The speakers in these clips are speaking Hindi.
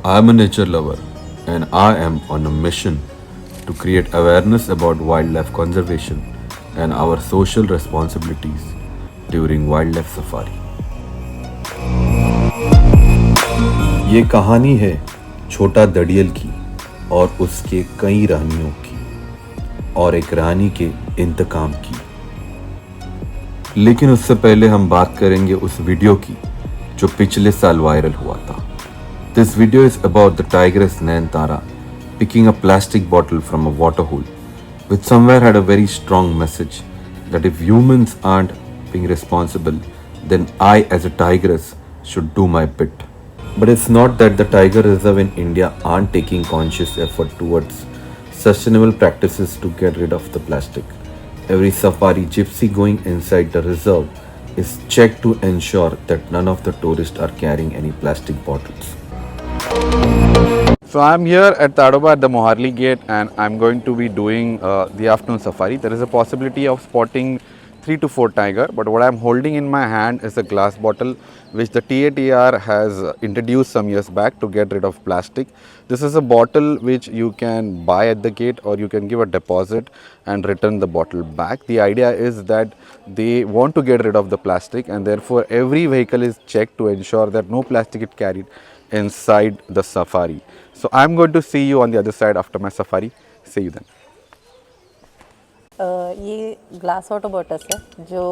I'm a nature lover and I am on a mission to create awareness about wildlife conservation and our social responsibilities during wildlife safari. ये कहानी है छोटा दड़ियल की और उसके कई रानियों की और एक रानी के इंतकाम की। लेकिन उससे पहले हम बात करेंगे उस वीडियो की जो पिछले साल वायरल हुआ था। This video is about the tigress Nayantara picking a plastic bottle from a water hole, which somewhere had a very strong message that if humans aren't being responsible, then I as a tigress should do my bit. But it's not that the tiger reserve in India aren't taking conscious effort towards sustainable practices to get rid of the plastic. Every safari gypsy going inside the reserve is checked to ensure that none of the tourists are carrying any plastic bottles. So I'm here at Tadoba at the Moharli gate and I'm going to be doing the afternoon safari. There is a possibility of spotting 3 to 4 tiger, but what I'm holding in my hand is a glass bottle which the TATR has introduced some years back to get rid of plastic. This is a bottle which you can buy at the gate or you can give a deposit and return the bottle back. The idea is that they want to get rid of the plastic and therefore every vehicle is checked to ensure that no plastic is carried inside the safari. So I'm going to see you on the other side after my safari. See you then. ये ग्लास वाटर बॉटल्स है जो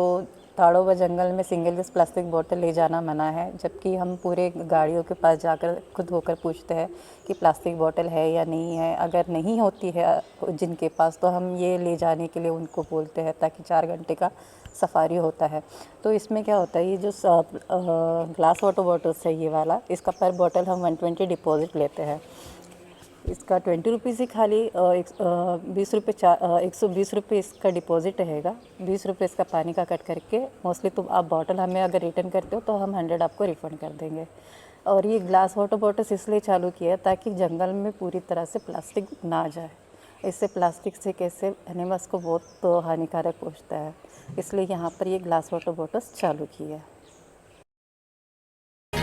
ताड़ोबा जंगल में सिंगल यूज़ प्लास्टिक बोतल ले जाना मना है, जबकि हम पूरे गाड़ियों के पास जाकर खुद होकर पूछते हैं कि प्लास्टिक बोतल है या नहीं है। अगर नहीं होती है जिनके पास तो हम ये ले जाने के लिए उनको बोलते हैं ताकि 4 घंटे का सफारी होता है। तो इसमें क्या होता है, ये जो ग्लास वाटर बॉटल्स है ये वाला, इसका पर बॉटल हम 120 डिपॉजिट लेते हैं। इसका 20 रुपीज़ ही खाली 120 रुपये इसका डिपॉजिट रहेगा। 20 रुपये इसका पानी का कट करके मोस्टली तो आप बॉटल हमें अगर रिटर्न करते हो तो हम 100 आपको रिफ़ंड कर देंगे। और ये ग्लास वाटर बॉटल्स इसलिए चालू किया है ताकि जंगल में पूरी तरह से प्लास्टिक ना जाए। इससे प्लास्टिक से कैसे एनिमल्स को बहुत हानिकारक पहुँचता है, इसलिए यहाँ पर ये ग्लास वाटर बॉटल्स चालू की है।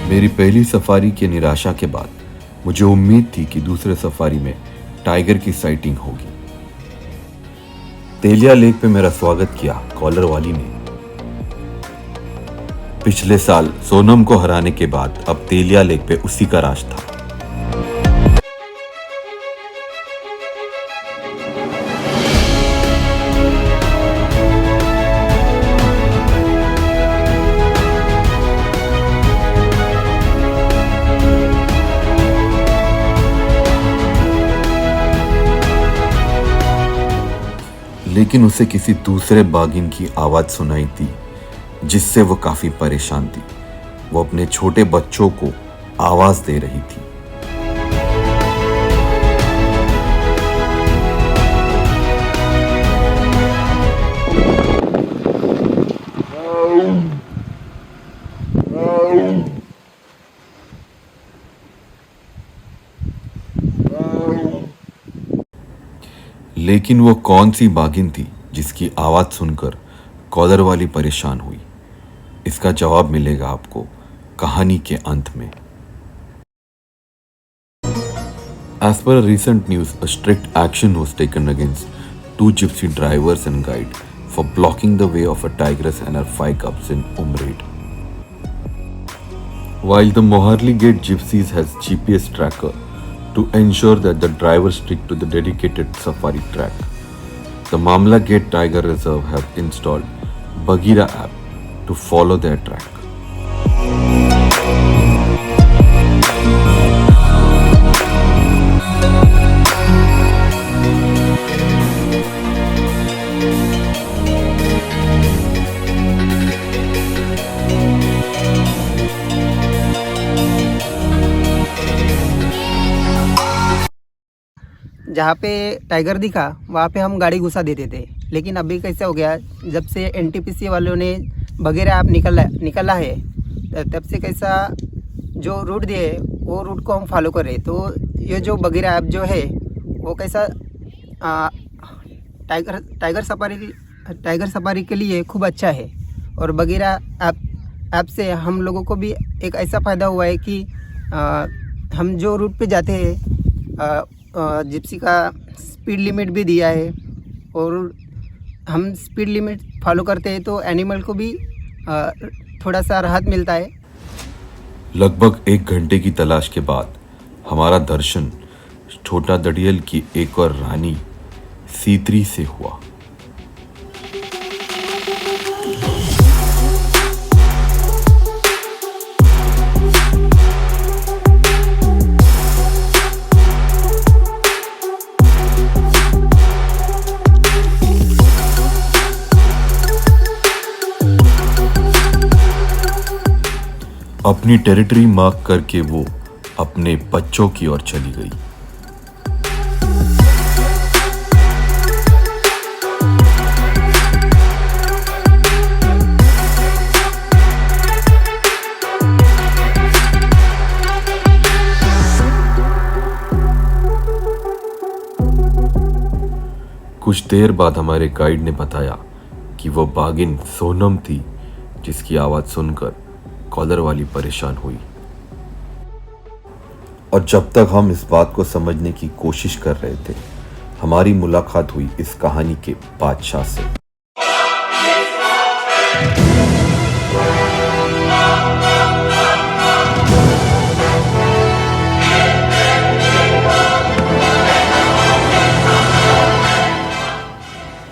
मेरी पहली सफारी की निराशा के बाद मुझे उम्मीद थी कि दूसरे सफारी में टाइगर की साइटिंग होगी। तेलिया लेक पे मेरा स्वागत किया कॉलर वाली ने। पिछले साल सोनम को हराने के बाद अब तेलिया लेक पे उसी का राज था। लेकिन उसे किसी दूसरे बागिन की आवाज सुनाई थी जिससे वो काफी परेशान थी। वो अपने छोटे बच्चों को आवाज दे रही थी। लेकिन वो कौन सी बागिन थी जिसकी आवाज़ सुनकर कॉलर वाली परेशान हुई? इसका जवाब मिलेगा आपको कहानी के अंत में। As per a recent news, a strict action was taken against 2 gypsy drivers and guide for blocking the way of a tigress and her 5 cubs in Umraid. While the Moharli Gate Gypsies has GPS tracker to ensure that the drivers stick to the dedicated safari track, the Mamla Gate Tiger Reserve have installed Bagheera app to follow their track. जहाँ पे टाइगर दिखा वहाँ पे हम गाड़ी घुसा देते थे, लेकिन अभी कैसे हो गया, जब से NTPC वालों ने बगैर ऐप निकला है तब से कैसा जो रूट दिए वो रूट को हम फॉलो कर रहे। तो ये जो बगैर ऐप जो है वो कैसा टाइगर सफारी के लिए खूब अच्छा है। और बगैर ऐप से हम लोगों को भी एक ऐसा फ़ायदा हुआ है कि हम जो रूट पे जाते हैं जिप्सी का स्पीड लिमिट भी दिया है और हम स्पीड लिमिट फॉलो करते हैं तो एनिमल को भी थोड़ा सा राहत मिलता है। लगभग 1 घंटे की तलाश के बाद हमारा दर्शन छोटा दड़ियल की एक और रानी C3 से हुआ। अपनी टेरिटरी मार्क करके वो अपने बच्चों की ओर चली गई। कुछ देर बाद हमारे गाइड ने बताया कि वो बागिन सोनम थी, जिसकी आवाज सुनकर कॉलर वाली परेशान हुई। और जब तक हम इस बात को समझने की कोशिश कर रहे थे, हमारी मुलाकात हुई इस कहानी के बादशाह से।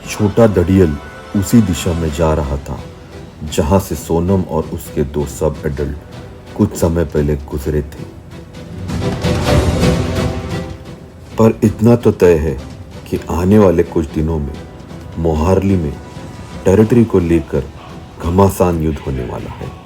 छोटा दड़ियल उसी दिशा में जा रहा था जहां से सोनम और उसके 2 सब एडल्ट कुछ समय पहले गुजरे थे। पर इतना तो तय है कि आने वाले कुछ दिनों में मोहारली में टेरिटरी को लेकर घमासान युद्ध होने वाला है।